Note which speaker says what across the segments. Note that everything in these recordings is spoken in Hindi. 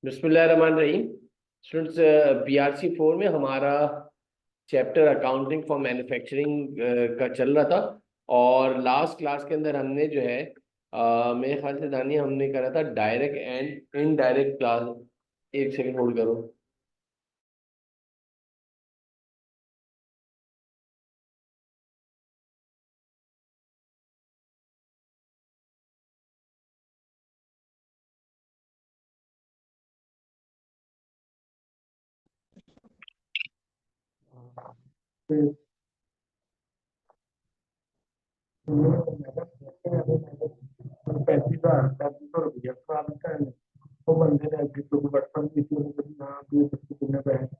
Speaker 1: बिस्मिल्लाहिर्रहमानिर्रहीम। स्टूडेंट्स, बीआरसी 4 में हमारा चैप्टर अकाउंटिंग फॉर मैन्युफैक्चरिंग का चल रहा था। और लास्ट क्लास के अंदर हमने जो है मेरे ख्याल से दानिया हमने करा था डायरेक्ट एंड इनडायरेक्ट क्लास। एक सेकंड होल्ड करो।
Speaker 2: ₹35,000 वो बंदे ने एग्जीक्यूटिव व्हाट्सएप किसी ने कभी हाँ ये बच्चे कितने पैसे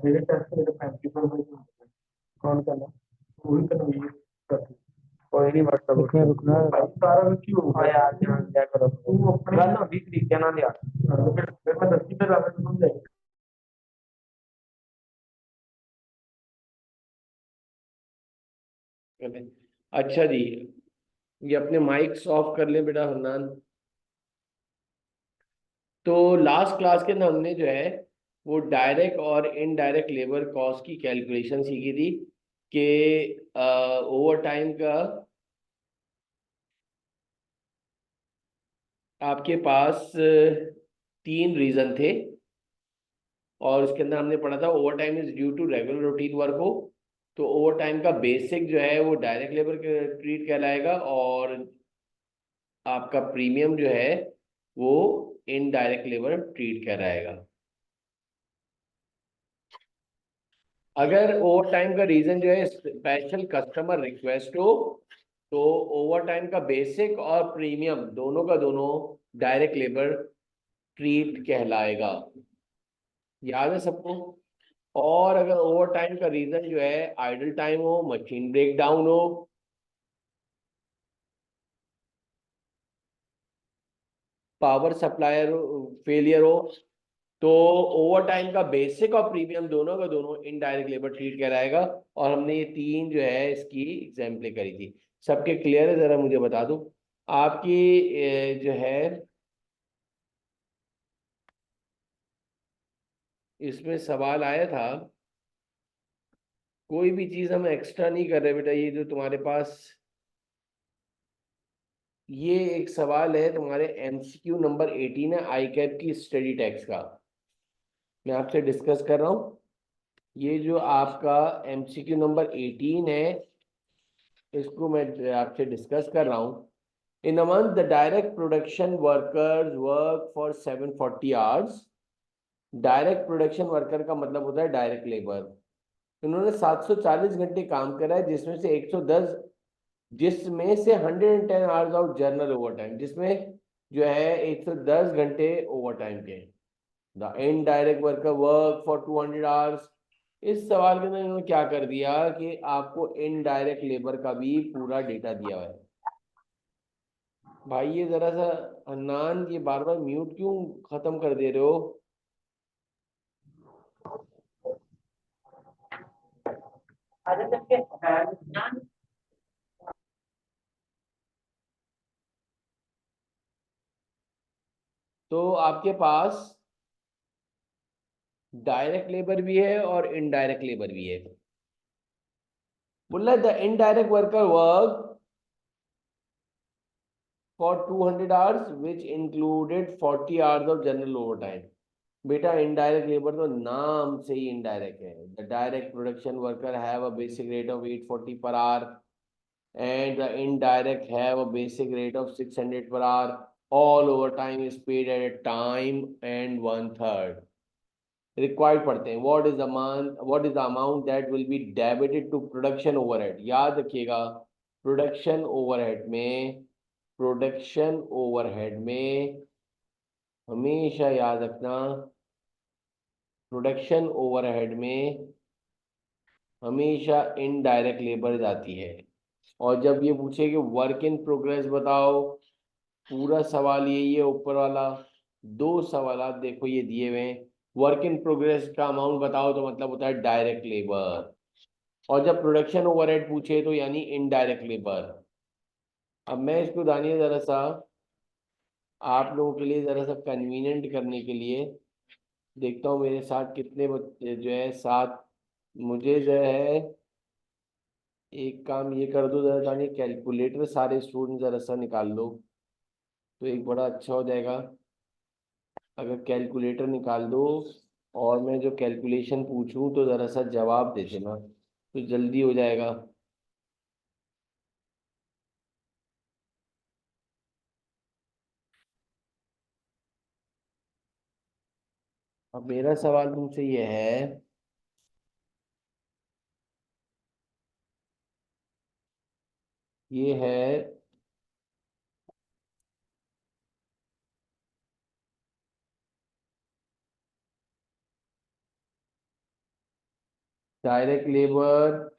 Speaker 2: मेरे टेस्ट में 35 कौन करना वही करना ये करना कोई नहीं व्हाट्सएप रुकना रुकना भाई सारा क्यों हाँ यार ध्यान दिया करो तू अपने गल होगी तरीके नाल यार फिर मैं 10 पे ला के समझ जाएगा।
Speaker 1: अच्छा जी, ये अपने माइक्स ऑफ कर ले बेटा हन्नान। तो लास्ट क्लास के अंदर हमने जो है वो डायरेक्ट और इनडायरेक्ट लेबर कॉस्ट की कैलकुलेशन सीखी थी कि ओवर टाइम का आपके पास तीन रीजन थे। और उसके अंदर हमने पढ़ा था overtime is due to regular routine work हो, तो ओवर टाइम का बेसिक जो है वो डायरेक्ट लेबर ट्रीट कहलाएगा, और आपका प्रीमियम जो है वो इनडायरेक्ट लेबर ट्रीट कहलाएगा। अगर ओवर टाइम का रीजन जो है स्पेशल कस्टमर रिक्वेस्ट हो, तो ओवर टाइम का बेसिक और प्रीमियम दोनों का दोनों डायरेक्ट लेबर ट्रीट कहलाएगा। याद है सबको? और अगर ओवर टाइम का रीजन जो है आइडल टाइम हो, मशीन ब्रेक डाउन हो, पावर सप्लायर फेलियर हो, तो ओवर टाइम का बेसिक और प्रीमियम दोनों का दोनों इनडायरेक्ट लेबर ट्रीट कराएगा। और हमने ये तीन जो है इसकी एग्जाम्पल करी थी। सबके क्लियर है? जरा मुझे बता दो आपकी जो है इसमें सवाल आया था। कोई भी चीज हम एक्स्ट्रा नहीं कर रहे बेटा। ये जो तुम्हारे पास ये एक सवाल है तुम्हारे एमसीक्यू नंबर 18 है आई कैप की स्टडी टैक्स का, मैं आपसे डिस्कस कर रहा हूँ। ये जो आपका एमसीक्यू नंबर 18 है इसको मैं आपसे डिस्कस कर रहा हूँ। In a month the direct production workers work for 740 hours. Direct production worker का मतलब होता है डायरेक्ट लेबर। इन्होंने 740 घंटे काम करा है, जिसमें से 110 hours of journal over time, जिसमें जो है 110 घंटे ओवर टाइम के। The indirect worker work for 200 hours. इस सवाल के अंदर इन्होंने क्या कर दिया कि आपको इनडायरेक्ट लेबर का भी पूरा डेटा दिया हुआ है। भाई ये जरा सा अन्नान, ये बार बार म्यूट क्यों खत्म कर दे रहे हो? तो आपके पास डायरेक्ट लेबर भी है और इनडायरेक्ट लेबर भी है। बोला the indirect worker work for 200 hours which included 40 hours of general over time. बेटा इनडायरेक्ट लेबर तो नाम से ही इनडायरेक्ट है। The direct production worker have a basic rate of 840 per hour and the indirect have a basic rate of 600 per hour. All overtime is paid at a time and one third. Required पढ़ते हैं। What is the amount that will be debited to production overhead? याद रखिएगा, प्रोडक्शन ओवरहेड में हमेशा याद रखना, प्रोडक्शन ओवरहेड में हमेशा इनडायरेक्ट लेबर जाती है। और जब ये पूछे कि वर्क इन प्रोग्रेस बताओ, पूरा सवाल यही है ऊपर वाला। दो सवाल देखो ये दिए हुए हैं। वर्क इन प्रोग्रेस का अमाउंट बताओ तो मतलब होता है डायरेक्ट लेबर, और जब प्रोडक्शन ओवरहेड पूछे तो यानी इनडायरेक्ट लेबर। अब मैं इसको दानिए जरा सा आप लोगों के लिए ज़रा सा कन्वीनियंट करने के लिए देखता हूँ मेरे साथ कितने बच्चे जो है साथ, मुझे जो है एक काम ये कर दो ज़रा जानिए, कैलकुलेटर सारे स्टूडेंट ज़रा सा निकाल लो तो एक बड़ा अच्छा हो जाएगा। अगर कैलकुलेटर निकाल दो और मैं जो कैलकुलेशन पूछूं तो ज़रा सा जवाब दे देना तो जल्दी हो जाएगा। अब मेरा सवाल तुमसे ये है, ये है डायरेक्ट लेबर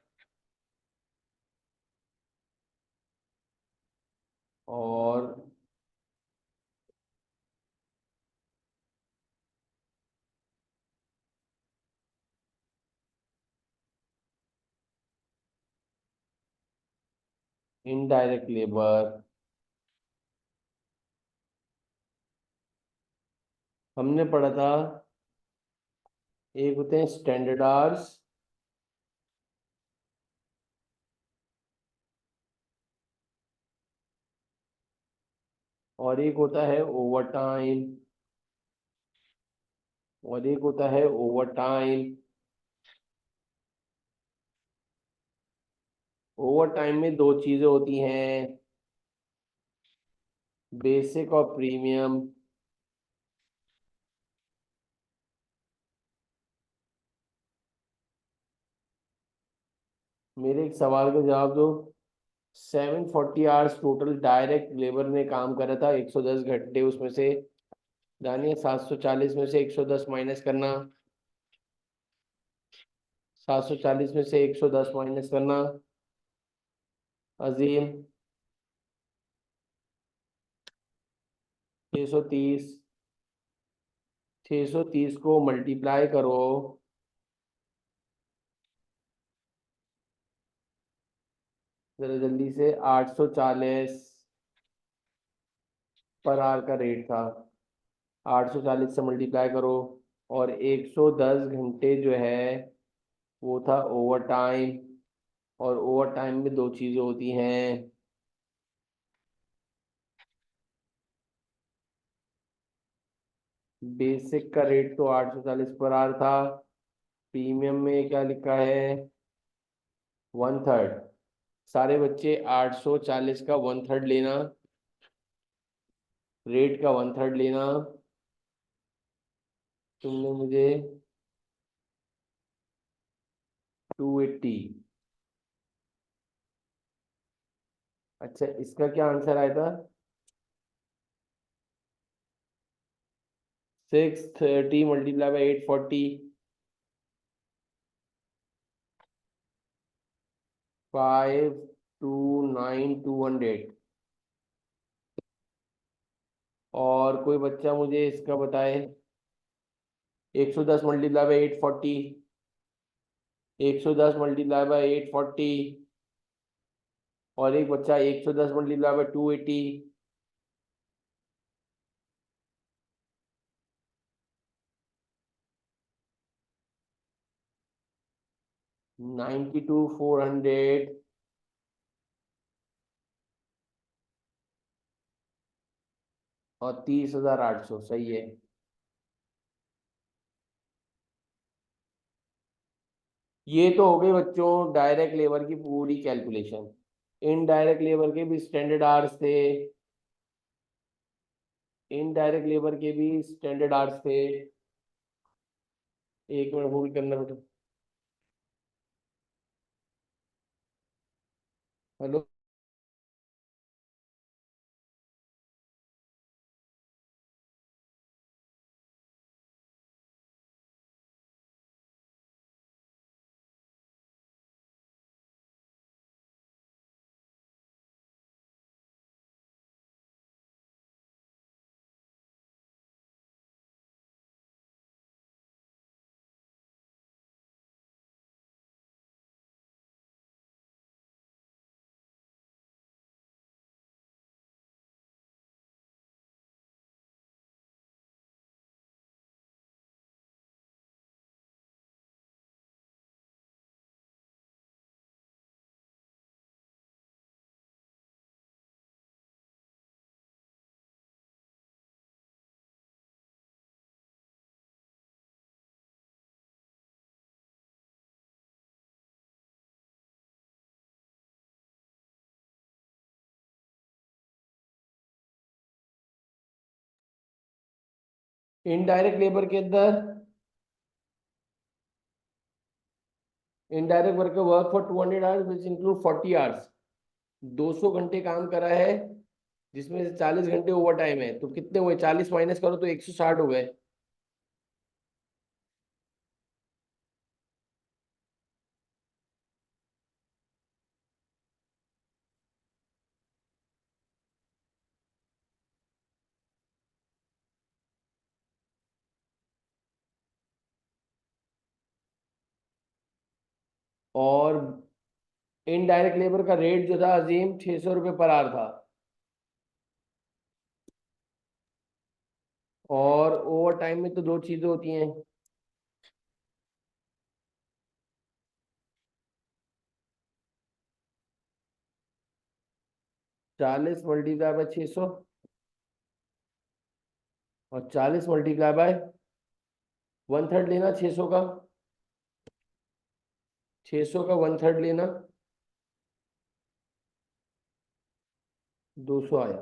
Speaker 1: और इनडायरेक्ट लेबर। हमने पढ़ा था एक होते हैं स्टैंडर्ड आवर्स और एक होता है ओवर टाइम, और एक होता है ओवर टाइम। ओवर टाइम में दो चीजें होती हैं, बेसिक और प्रीमियम। मेरे एक सवाल का जवाब दो। 740 आवर्स टोटल डायरेक्ट लेबर ने काम करा था, 110 घंटे उसमें से जानिए 740 में से 110 माइनस करना, 740 में से 110 माइनस करना। अजीम 630, 630 को मल्टीप्लाई करो जरा जल्दी से, 840 पर आवर का रेट था, 840 से मल्टीप्लाई करो और 110 घंटे जो है वो था ओवर टाइम। और ओवर टाइम में दो चीज़ें होती हैं, बेसिक का रेट तो 840 पर आवर था, प्रीमियम में क्या लिखा है 1/3। सारे बच्चे 840 का 1/3 लेना, रेट का 1/3 लेना। तुमने मुझे 280, अच्छा इसका क्या आंसर आया था 630 मल्टीप्लाई बाई 840, 529200। और कोई बच्चा मुझे इसका बताए 110 मल्टीप्लाई बाई 840, 110 मल्टीप्लाई बाई 840 और एक बच्चा 110 मल्टीप्लाई बाई 280। 92,400 और 30,800 सही है। ये तो हो गई बच्चों डायरेक्ट लेबर की पूरी कैलकुलेशन। इनडायरेक्ट लेबर के भी स्टैंडर्ड आवर्स थे, इनडायरेक्ट लेबर के भी स्टैंडर्ड आवर्स थे। एक मिनट होल्ड करना बेटा। हेलो। इनडायरेक्ट लेबर के अंदर indirect worker work for 200 hours which include 40 hours, 200 घंटे काम करा है जिसमें से 40 घंटे ओवर टाइम है, तो कितने हुए? 40 माइनस करो तो 160 हो गए। और इनडायरेक्ट लेबर का रेट जो था अजीम 600 रुपये पर आवर था, और ओवर टाइम में तो दो चीजें होती हैं, 40 मल्टीप्लाई बाय 600 और 40 मल्टीप्लाई बाय 1/3 लेना 600 का, 600 का 1/3 लेना, 200 आया।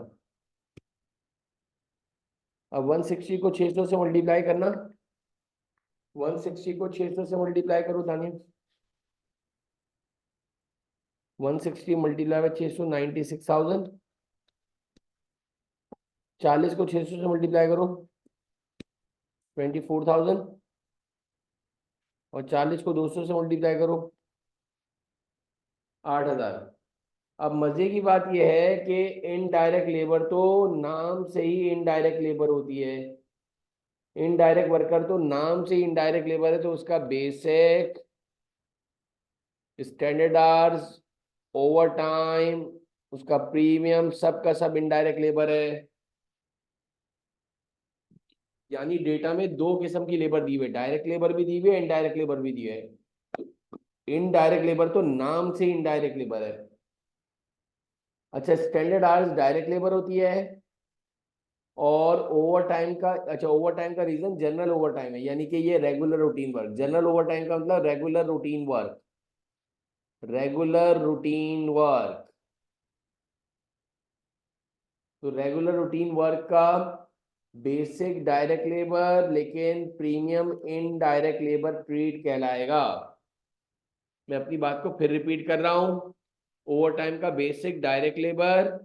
Speaker 1: अब 160 को 600 से मल्टीप्लाई करना, 160 को 600 से मल्टीप्लाई करो दानिश, 160 मल्टीप्लाई बाय 600 96,000, 40 को 600 से मल्टीप्लाई करो 24,000, और 40 को 200 से मल्टीप्लाई करो 8,000। अब मजे की बात यह है कि इनडायरेक्ट लेबर तो नाम से ही इनडायरेक्ट लेबर होती है, इनडायरेक्ट वर्कर तो नाम से ही इनडायरेक्ट लेबर है, तो उसका basic, standard hours, over time, उसका प्रीमियम, सब का सब इनडायरेक्ट लेबर है। यानी डेटा में दो किस्म की लेबर दी हुई है, डायरेक्ट लेबर भी दी हुई है, इनडायरेक्ट लेबर भी दी है। इनडायरेक्ट लेबर तो नाम से इनडायरेक्ट लेबर है। अच्छा, स्टैंडर्ड आवर्स डायरेक्ट लेबर होती है, और ओवर टाइम का, अच्छा ओवर टाइम का रीजन जनरल ओवर टाइम है, यानी कि ये regular routine work, general over time का मतलब regular routine work, regular routine work. तो रेगुलर रूटीन वर्क का बेसिक डायरेक्ट लेबर, लेकिन प्रीमियम इनडायरेक्ट लेबर ट्रीट कहलाएगा। मैं अपनी बात को फिर रिपीट कर रहा हूं, ओवर टाइम का बेसिक डायरेक्ट लेबर,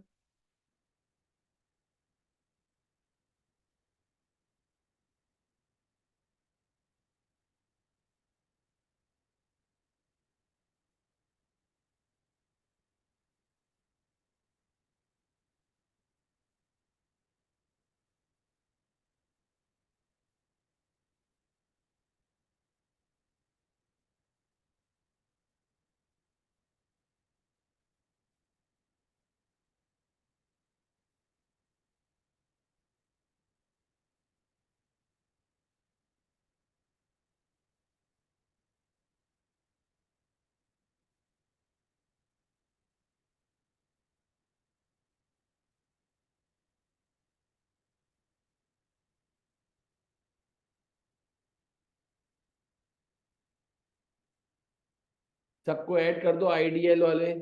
Speaker 1: सबको ऐड कर दो आईडीएल वाले।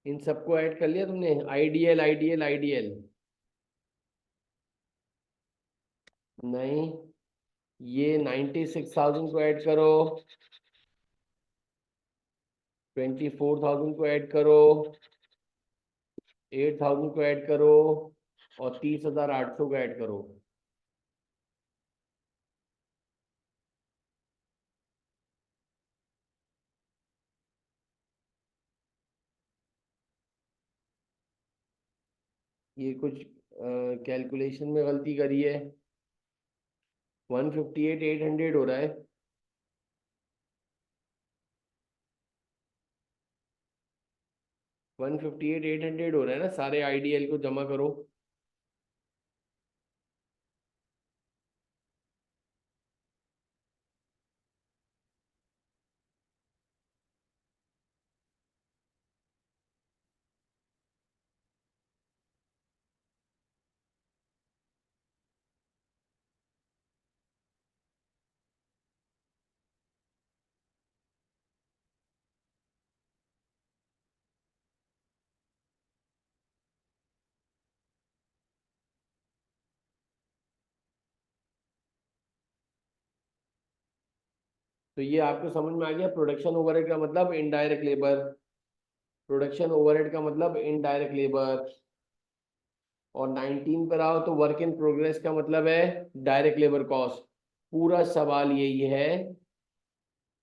Speaker 1: इन सबको ऐड कर लिया तुमने, आईडीएल आईडीएल आईडीएल? नहीं, ये 96,000 को ऐड करो, 24,000 को ऐड करो, 8,000 को ऐड करो, और 30,800 को ऐड करो। ये कुछ कैलकुलेशन में गलती करी है, 158,800 हो रहा है। 158,800 हो रहा है ना, सारे आईडीएल को जमा करो। तो ये आपको समझ में आ गया, प्रोडक्शन ओवरहेड का मतलब इनडायरेक्ट लेबर, प्रोडक्शन ओवरहेड का मतलब इनडायरेक्ट लेबर। और 19 पर आओ तो वर्क इन प्रोग्रेस का मतलब है डायरेक्ट लेबर कॉस्ट। पूरा सवाल यही है,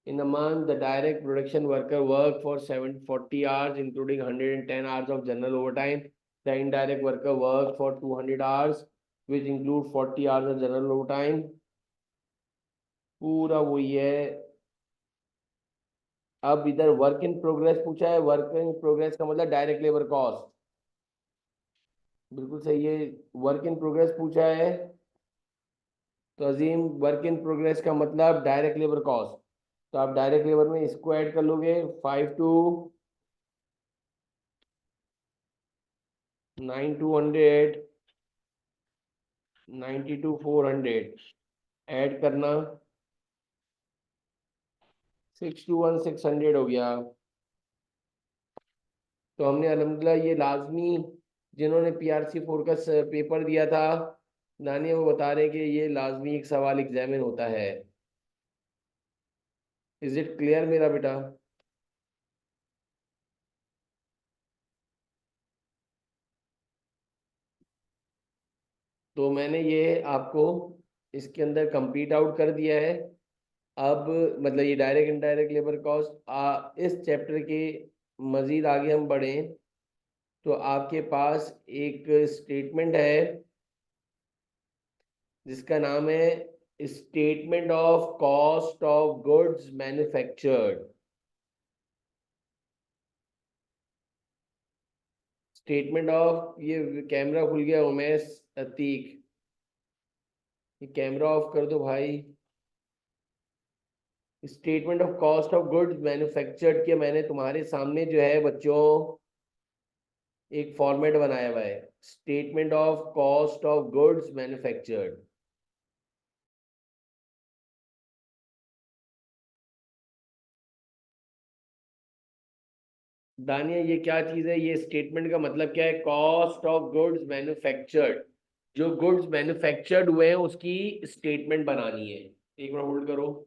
Speaker 1: in a month the direct production worker work for 740 hours including 110 hours of general overtime, the indirect worker work for 200 hours which include 40 hours of general overtime। पूरा वही है। अब इधर वर्क इन प्रोग्रेस पूछा है, वर्क इन प्रोग्रेस का मतलब डायरेक्ट लेबर कॉस्ट, बिल्कुल सही है। वर्क इन प्रोग्रेस पूछा है तो अजीम वर्क इन प्रोग्रेस का मतलब डायरेक्ट लेबर कॉस्ट। तो आप डायरेक्ट लेबर में इसको ऐड कर लोगे, 5 टू 9 200 92 400 ऐड करना, 621 600 हो गया। तो हमने अल्हम्दुलिल्लाह ये लाजमी, जिन्होंने पीआरसी 4 का पेपर दिया था दानिया, वो बता रहे हैं कि ये लाजमी एक सवाल एग्जामिन होता है। इज इट क्लियर मेरा बेटा? तो मैंने ये आपको इसके अंदर कंप्लीट आउट कर दिया है। अब मतलब ये डायरेक्ट इनडायरेक्ट लेबर कॉस्ट, इस चैप्टर के मजीद आगे हम बढ़ें तो आपके पास एक स्टेटमेंट है जिसका नाम है statement of cost of goods manufactured. Statement of, ये कैमरा खुल गया उमेश अतीक, ये कैमरा ऑफ कर दो भाई। Statement of cost of goods manufactured के मैंने तुम्हारे सामने जो है बच्चों एक फॉर्मेट बनाया हुआ है, statement of cost of goods manufactured. दानिया ये क्या चीज है? ये स्टेटमेंट का मतलब क्या है? कॉस्ट ऑफ गुड्स मैन्युफैक्चर्ड, जो गुड्स मैन्युफैक्चर्ड हुए हैं उसकी स्टेटमेंट बनानी है। एक मिनट होल्ड करो।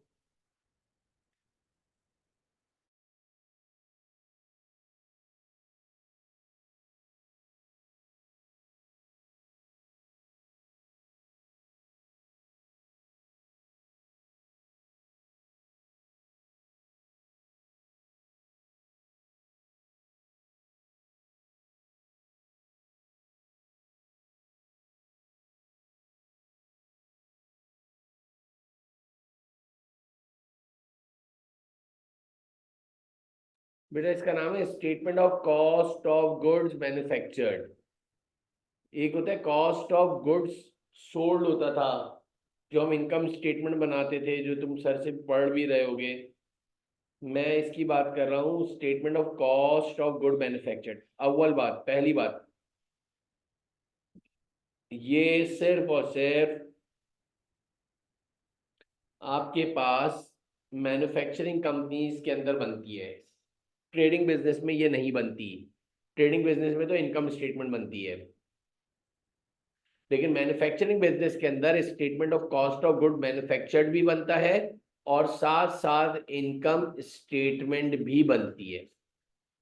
Speaker 1: बेटा इसका नाम है statement of cost of goods manufactured. एक होता है कॉस्ट ऑफ गुड्स सोल्ड होता था, जो हम इनकम स्टेटमेंट बनाते थे, जो तुम सर से पढ़ भी रहे होगे। मैं इसकी बात कर रहा हूँ statement of cost of good manufactured. अव्वल बात, पहली बात, ये सिर्फ और सिर्फ आपके पास मैन्युफैक्चरिंग कंपनीज के अंदर बनती है, ट्रेडिंग बिजनेस में ये नहीं बनती। ट्रेडिंग बिजनेस में तो इनकम स्टेटमेंट बनती है, लेकिन मैन्युफैक्चरिंग बिजनेस के अंदर statement of cost of good manufactured भी बनता है और साथ साथ इनकम स्टेटमेंट भी बनती है।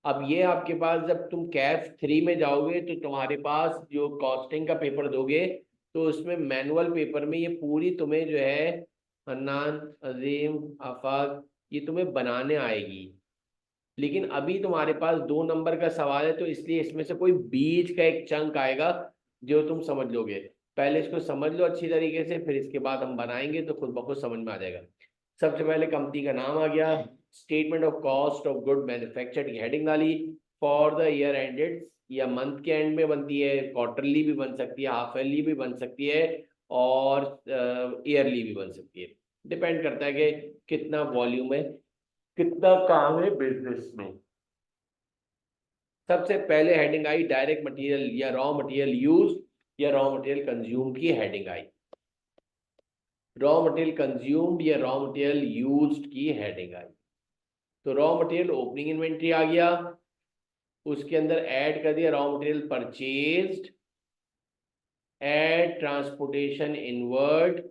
Speaker 1: अब ये आपके पास जब तुम कैफ 3 में जाओगे तो तुम्हारे पास जो कॉस्टिंग का पेपर दोगे तो उसमें मैनुअल पेपर में ये पूरी तुम्हें जो है हन्नान, अजीम, आफाक, ये तुम्हें बनाने आएगी। लेकिन अभी तुम्हारे पास 2 नंबर का सवाल है तो इसलिए इसमें से कोई बीच का एक चंक आएगा जो तुम समझ लोगे। पहले इसको समझ लो अच्छी तरीके से, फिर इसके बाद हम बनाएंगे तो खुद ब खुद समझ में आ जाएगा। सबसे पहले कंपनी का नाम आ गया, statement of cost of good manufactured की हेडिंग डाली, फॉर द ईयर एंडेड, या मंथ के एंड में बनती है, क्वार्टरली भी बन सकती है, हाफ ईयरली भी बन सकती है और ईयरली भी बन सकती है। डिपेंड करता है कि कितना वॉल्यूम है, कितना काम है बिजनेस में। सबसे पहले हेडिंग आई डायरेक्ट मटेरियल या रॉ मटेरियल यूज या रॉ मटेरियल कंज्यूम की हेडिंग आई। रॉ मटेरियल कंज्यूम्ड या रॉ मटेरियल यूज्ड की हेडिंग आई। तो रॉ मटेरियल ओपनिंग इन्वेंट्री आ गया, उसके अंदर ऐड कर दिया raw material purchased, add transportation inward,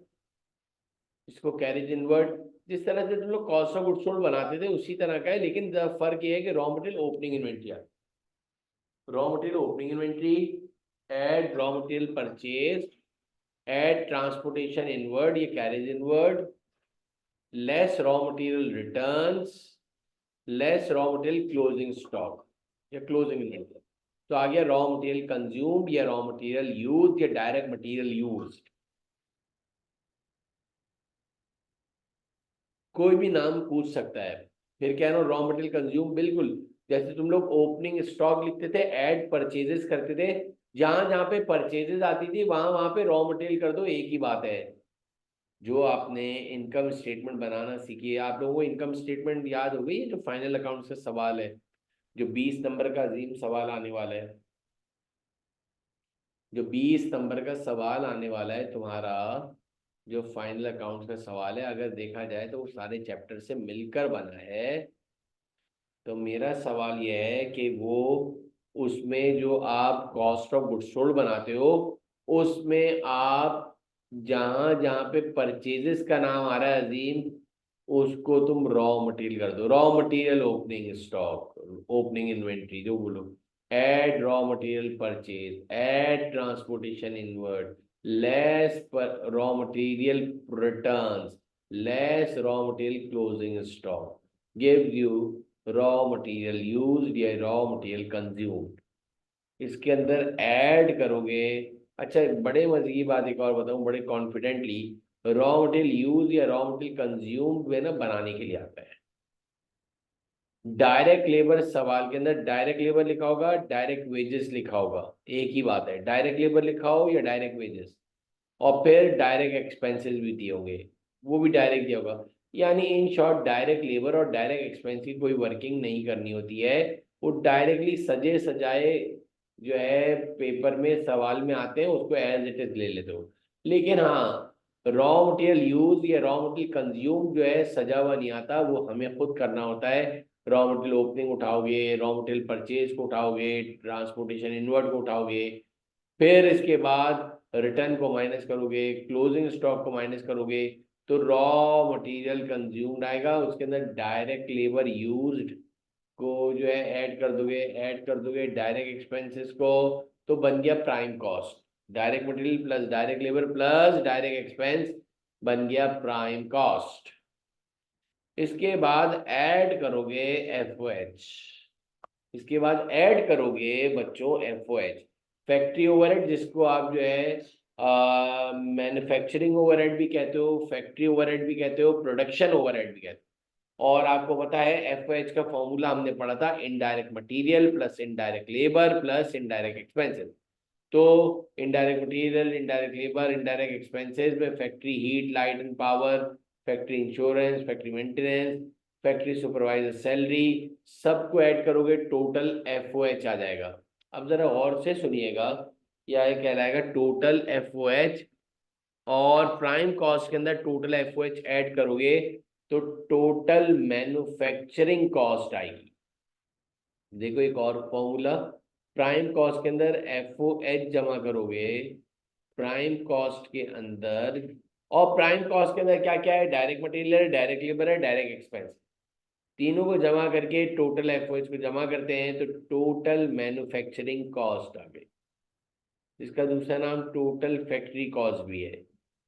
Speaker 1: इसको कैरेज इनवर्ड, जिस तरह से तुम लोग कॉस्ट ऑफ गुड्स सोल्ड बनाते थे उसी तरह का है, लेकिन फर्क ये है कि रॉ मटेरियल ओपनिंग इन्वेंट्री है, raw material opening inventory add raw material purchase add transportation inward, ये carriage inward, less raw material returns, less raw material closing stock या क्लोजिंग इन्वेंट्री। तो आ गया रॉ मटेरियल कंज्यूम्ड या रॉ मटेरियल यूज या डायरेक्ट मटेरियल यूज। कोई भी नाम पूछ सकता है। फिर कह रहा हूँ रॉ मटेरियल कंज्यूम, बिल्कुल जैसे तुम लोग ओपनिंग स्टॉक लिखते थे, ऐड परचेजेस करते थे, जहां जहां पे परचेजेस आती थी वहां वहां पे रॉ मटेरियल कर दो, एक ही बात है। जो आपने इनकम स्टेटमेंट बनाना सीखी है, आप लोगों को इनकम स्टेटमेंट याद हो गई है, जो फाइनल अकाउंट से सवाल है, जो 20 नंबर का अजीम सवाल आने वाला है, जो 20 नंबर का सवाल आने वाला है तुम्हारा, जो फाइनल अकाउंट का सवाल है, अगर देखा जाए तो वो सारे चैप्टर से मिलकर बना है। तो मेरा सवाल यह है कि वो उसमें जो आप कॉस्ट ऑफ गुड्स सोल्ड बनाते हो, उसमें आप जहां जहां पे परचेजेस का नाम आ रहा है अजीम, उसको तुम रॉ मटेरियल कर दो, raw material opening stock opening inventory जो बोलो, add raw material purchase add transportation inward, less raw material returns, less raw material closing stock gives you raw material used या रॉ मटेरियल कंज्यूम्ड। इसके अंदर ऐड करोगे। अच्छा, बड़े मजे की बात एक और बताऊं बड़े कॉन्फिडेंटली, रॉ मटेरियल यूज या रॉ मटेरियल कंज्यूम्ड में ना बनाने के लिए आता है। डायरेक्ट लेबर सवाल के अंदर डायरेक्ट लेबर लिखा होगा, डायरेक्ट वेजेस लिखा होगा, एक ही बात है, डायरेक्ट लेबर लिखा हो या डायरेक्ट वेजेस, और फिर डायरेक्ट एक्सपेंसेस भी दिए होंगे, वो भी डायरेक्ट दिया होगा। यानी इन शॉर्ट डायरेक्ट लेबर और डायरेक्ट एक्सपेंस की कोई वर्किंग नहीं करनी होती है, वो डायरेक्टली सजे सजाए जो है पेपर में सवाल में आते हैं उसको एज इट इज ले लेते हो। लेकिन हाँ, रॉ मटेरियल यूज या रॉ मटेरियल कंज्यूम जो है सजा हुआ नहीं आता, वो हमें खुद करना होता है। रॉ मटेरियल ओपनिंग उठाओगे, रॉ मटेरियल परचेज को उठाओगे, ट्रांसपोर्टेशन इनवर्ड को उठाओगे, फिर इसके बाद रिटर्न को माइनस करोगे, क्लोजिंग स्टॉक को माइनस करोगे, तो रॉ मटेरियल कंज्यूम्ड आएगा। उसके अंदर डायरेक्ट लेबर यूज्ड को जो है ऐड कर दोगे डायरेक्ट एक्सपेंसेस को, तो बन गया prime cost. Direct material plus direct labour plus direct expense बन गया प्राइम कॉस्ट। इसके बाद ऐड करोगे एफओएच, इसके बाद ऐड करोगे बच्चों एफओएच, फैक्ट्री ओवरहेड, जिसको आप जो है मैन्युफैक्चरिंग ओवरहेड भी कहते हो, फैक्ट्री ओवरहेड भी कहते हो, प्रोडक्शन ओवरहेड भी कहते हो। और आपको पता है एफओएच का फॉर्मूला हमने पढ़ा था, indirect material plus indirect labour plus indirect expenses. तो indirect material, indirect labour, indirect expenses में factory heat light and power, factory insurance, factory maintenance, factory supervisor salary, सबको ऐड करोगे टोटल एफओएच आ जाएगा। अब जरा और से सुनिएगा, यह कहलाएगा टोटल एफओएच, और प्राइम कॉस्ट के अंदर टोटल एफओएच ऐड करोगे तो टोटल मैन्युफैक्चरिंग कॉस्ट आएगी। देखो एक और फॉर्मूला, प्राइम कॉस्ट के अंदर एफओएच जमा करोगे, प्राइम कॉस्ट के अंदर, और प्राइम कॉस्ट के अंदर क्या क्या है, डायरेक्ट मटेरियल है, डायरेक्ट लेबर है, डायरेक्ट एक्सपेंस, तीनों को जमा करके टोटल एफओएच को जमा करते हैं तो टोटल मैन्युफैक्चरिंग कॉस्ट आ गई। इसका दूसरा नाम टोटल फैक्ट्री कॉस्ट भी है।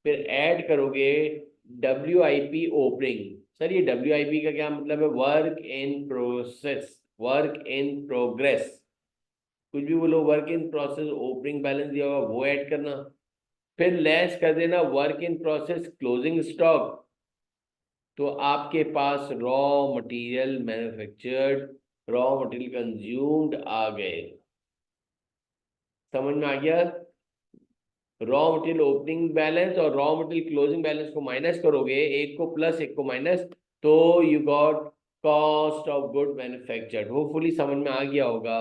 Speaker 1: फिर ऐड करोगे डब्ल्यूआईपी ओपनिंग। सर ये डब्ल्यूआईपी का क्या मतलब है, work in process, work in progress, कुछ भी बोलो, work in process opening balance दिया होगा वो ऐड करना, फिर लेस कर देना work in process closing stock, तो आपके पास raw material manufactured, raw material consumed आ गए। समझ में आ गया? रॉ मटेरियल ओपनिंग बैलेंस और रॉ मटेरियल क्लोजिंग बैलेंस को माइनस करोगे, एक को प्लस एक को माइनस, तो you got cost of good manufactured. Hopefully समझ में आ गया होगा।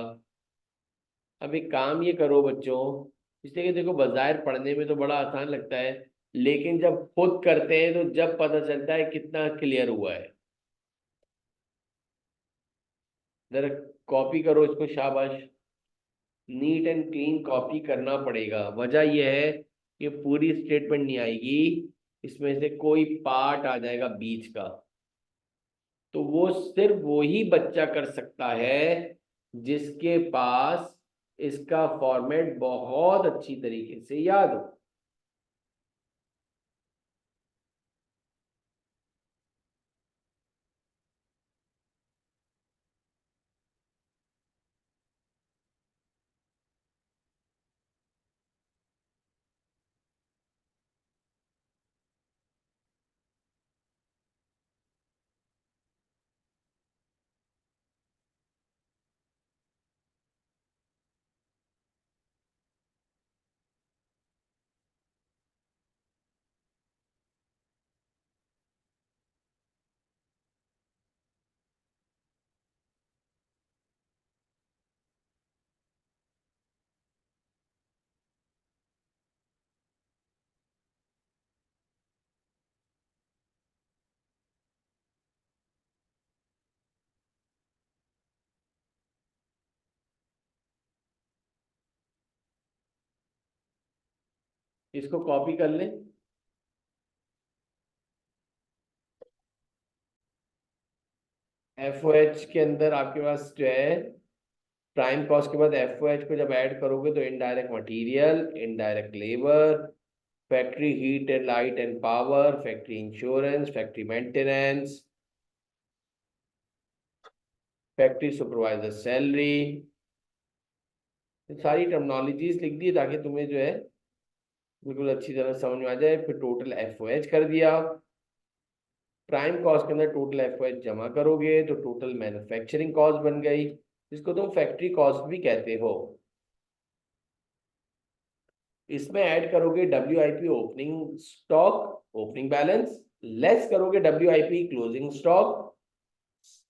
Speaker 1: अब एक काम ये करो बच्चों, इसलिए कि देखो बाजार पढ़ने में तो बड़ा आसान लगता है, लेकिन जब खुद करते हैं तो जब पता चलता है कितना क्लियर हुआ है। जरा कॉपी करो इसको, शाबाश, नीट एंड क्लीन कॉपी करना पड़ेगा। वजह यह है कि पूरी स्टेटमेंट नहीं आएगी, इसमें से कोई पार्ट आ जाएगा बीच का, तो वो सिर्फ वही बच्चा कर सकता है जिसके पास इसका फॉर्मेट बहुत अच्छी तरीके से याद हो। इसको कॉपी कर लें। एफ ओ एच के अंदर आपके पास जो है प्राइम कॉस्ट के बाद एफ ओ एच को जब ऐड करोगे तो indirect material, indirect labour, factory heat and light and power, factory insurance, factory maintenance, factory supervisor salary, सारी टर्मिनोलॉजीज लिख दी ताकि तुम्हें जो है बिल्कुल अच्छी तरह समझ में आ जाए। फिर टोटल एफ ओ एच कर दिया। प्राइम कॉस्ट के अंदर टोटल एफ ओ एच जमा करोगे तो टोटल मैन्युफैक्चरिंग कॉस्ट बन गई, जिसको तुम फैक्ट्री कॉस्ट भी कहते हो। इसमें ऐड करोगे WIP opening stock, opening balance, less करोगे WIP क्लोजिंग स्टॉक।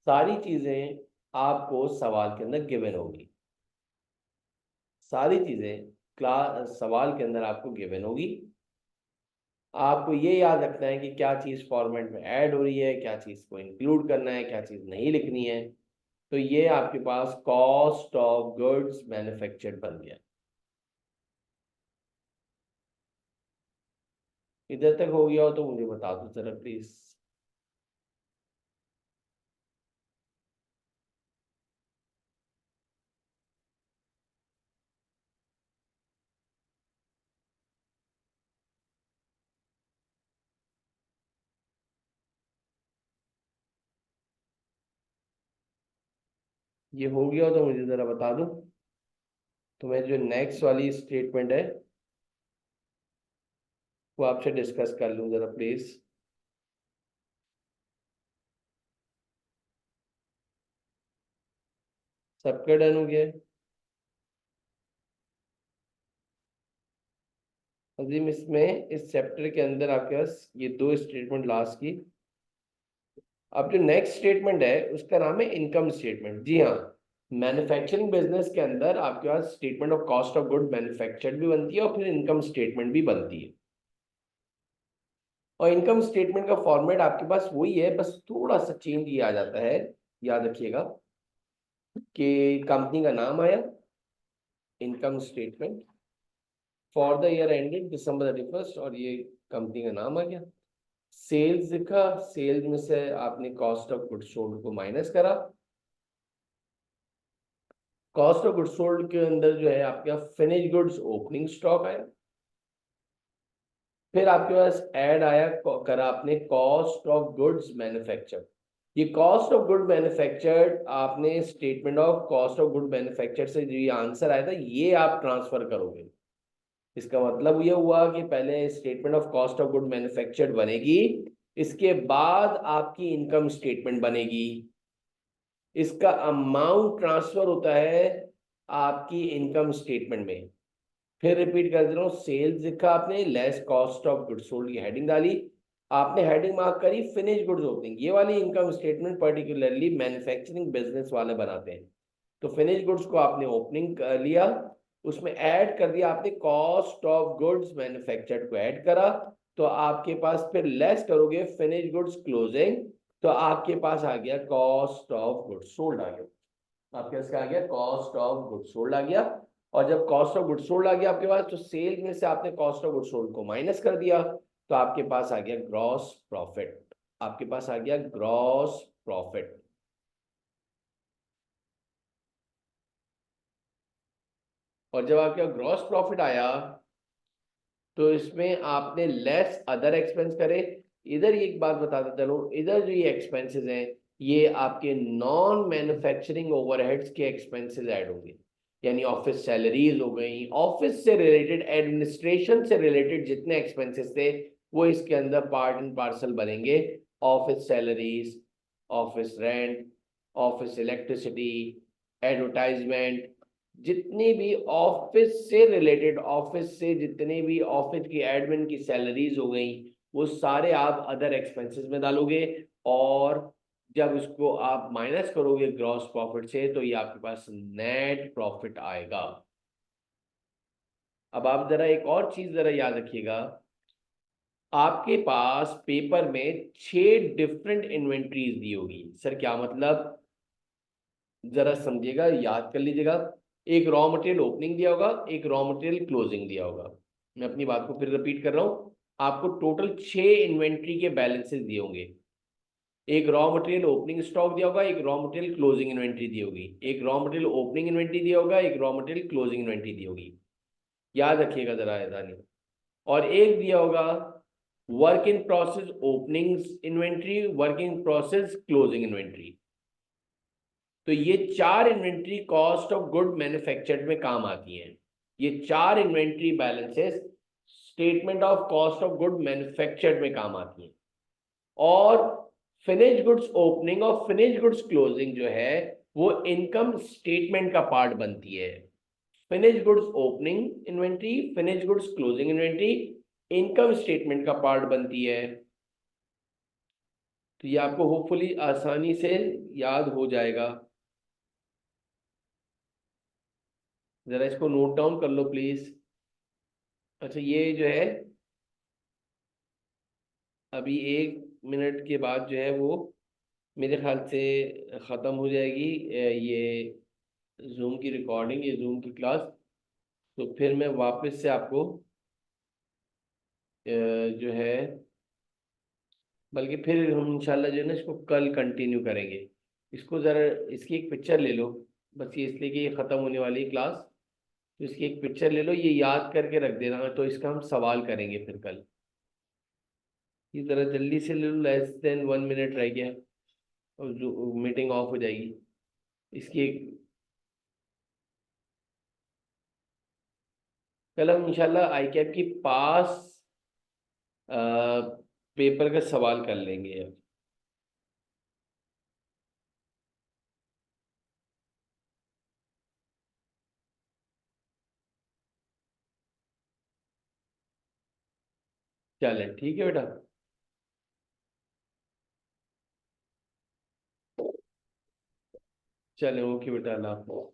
Speaker 1: सारी चीजें आपको सवाल के अंदर गिवन होगी, सारी चीजें क्लास सवाल के अंदर आपको गिवन होगी। आपको ये याद रखना है कि क्या चीज फॉर्मेट में ऐड हो रही है, क्या चीज को इंक्लूड करना है, क्या चीज नहीं लिखनी है। तो ये आपके पास कॉस्ट ऑफ गुड्स मैन्युफैक्चर्ड बन गया। इधर तक हो गया हो तो मुझे बता दो जरा प्लीज। ये हो गया हो तो मुझे जरा बता दो। तो मैं जो नेक्स्ट वाली स्टेटमेंट है वो आपसे डिस्कस कर लूं जरा प्लीज। सबका डन हो गया है? अजीम, इसमें इस चैप्टर के अंदर आपके पास ये दो स्टेटमेंट लास्ट की। अब जो नेक्स्ट स्टेटमेंट है उसका नाम है इनकम स्टेटमेंट। जी हाँ, मैन्युफैक्चरिंग बिजनेस के अंदर आपके पास statement of cost of good manufactured भी बनती है और फिर इनकम स्टेटमेंट भी बनती है। और इनकम स्टेटमेंट का फॉर्मेट आपके पास वही है, बस थोड़ा सा चेंज ये आ जाता है। याद रखिएगा कि कंपनी का नाम आया, income statement for the year ended December 31, और ये कंपनी का नाम आ गया। सेल्स लिखा, सेल्स में से आपने कॉस्ट ऑफ गुड्स सोल्ड को माइनस करा। कॉस्ट ऑफ गुड्स सोल्ड के अंदर जो है आपके फिनिश गुड्स ओपनिंग स्टॉक आया। फिर आपके पास ऐड आया करा आपने कॉस्ट ऑफ गुड्स मैन्युफैक्चर्ड। ये कॉस्ट ऑफ गुड मैन्युफैक्चर्ड आपने statement of cost of good manufactured से जो ये आंसर आया था ये आप ट्रांसफर करोगे। इसका मतलब ये हुआ कि पहले statement of cost of good manufactured बनेगी, इसके बाद आपकी इनकम स्टेटमेंट बनेगी। इसका अमाउंट ट्रांसफर होता है आपकी इनकम स्टेटमेंट में। फिर रिपीट कर दे रहा हूँ, सेल्स लिखा आपने, less cost of goods sold की हेडिंग डाली, आपने हेडिंग मार्क करी फिनिश गुड्स ओपनिंग। ये वाली income statement particularly manufacturing business वाले बनाते हैं। तो फिनिश गुड्स को आपने ओपनिंग कर लिया, उसमें ऐड कर दिया आपने कॉस्ट ऑफ गुड्स मैन्युफैक्चर्ड को ऐड करा, तो आपके पास फिर लेस करोगे फिनिश गुड्स क्लोजिंग, तो आपके पास आ गया कॉस्ट ऑफ गुड्स सोल्ड आ गया। आपके पास क्या आ गया? कॉस्ट ऑफ गुड्स सोल्ड आ गया। और जब कॉस्ट ऑफ गुड्स सोल्ड आ गया आपके पास, तो सेल में से आपने कॉस्ट ऑफ गुड्स सोल्ड को माइनस कर दिया, तो आपके पास आ गया ग्रॉस प्रॉफिट, आपके पास आ गया ग्रॉस प्रॉफिट। और जब आपके ग्रॉस प्रॉफिट आया तो इसमें आपने लेस अदर एक्सपेंस करे। इधर एक बात बताता चलूं, इधर जो ये एक्सपेंसेस हैं ये आपके नॉन मैन्युफैक्चरिंग ओवरहेड्स के एक्सपेंसेस ऐड होंगे, यानी ऑफिस सैलरीज हो गई, ऑफिस से रिलेटेड, एडमिनिस्ट्रेशन से रिलेटेड जितने एक्सपेंसेस थे वो इसके अंदर पार्ट एंड पार्सल बनेंगे। Office salaries, office rent, office electricity, advertisement, जितनी भी ऑफिस से रिलेटेड, ऑफिस से जितने भी ऑफिस की एडमिन की सैलरीज हो गई वो सारे आप अदर एक्सपेंसेस में डालोगे। और जब इसको आप माइनस करोगे ग्रॉस प्रॉफिट से तो ये आपके पास नेट प्रॉफिट आएगा। अब आप जरा एक और चीज जरा याद रखिएगा, आपके पास पेपर में 6 डिफरेंट इन्वेंट्रीज दी होगी। सर क्या मतलब, जरा समझिएगा, याद कर लीजिएगा। एक रॉ मटेरियल ओपनिंग दिया होगा, एक रॉ मटेरियल क्लोजिंग दिया होगा। मैं अपनी बात को फिर रिपीट कर रहा हूं, आपको टोटल 6 इन्वेंट्री के बैलेंसेस दिए होंगे। एक रॉ मटेरियल ओपनिंग स्टॉक दिया होगा, एक रॉ मटेरियल क्लोजिंग इन्वेंट्री दी होगी, एक रॉ मटेरियल ओपनिंग इन्वेंट्री दिया होगा, एक रॉ मटेरियल क्लोजिंग इन्वेंट्री दी होगी। याद रखिएगा जरा ऐसा नहीं। और एक दिया होगा work in process opening inventory, work in process closing inventory. तो ये 4 inventory cost of good manufactured में काम आती हैं। ये 4 inventory balances statement of cost of good manufactured में काम आती हैं। और फिनिश गुड्स ओपनिंग और फिनिश गुड्स क्लोजिंग जो है वो इनकम स्टेटमेंट का पार्ट बनती है। Finish goods opening inventory, finish goods closing inventory income statement का पार्ट बनती है। तो ये आपको होपफुली आसानी से याद हो जाएगा। जरा इसको नोट डाउन कर लो प्लीज। अच्छा ये जो है अभी 1 मिनट के बाद जो है वो मेरे ख्याल से ख़त्म हो जाएगी, ये जूम की रिकॉर्डिंग, ये जूम की क्लास। तो फिर मैं वापस से आपको जो है, बल्कि फिर हम इंशाल्लाह जो है ना इसको कल कंटिन्यू करेंगे। इसको ज़रा, इसकी एक पिक्चर ले लो, बस ये इसलिए कि ये ख़त्म होने वाली है क्लास। तो इसकी एक पिक्चर ले लो, ये याद करके रख देना, तो इसका हम सवाल करेंगे फिर कल। ये ज़रा जल्दी से ले लो, लेस देन 1 मिनट रह गया और जो मीटिंग ऑफ हो जाएगी। इसकी एक, कल हम इंशाल्लाह आई कैप की पास पेपर का सवाल कर लेंगे। चलें ठीक है बेटा। चलें ओके बेटा, अल्लाह हाफ़िज़।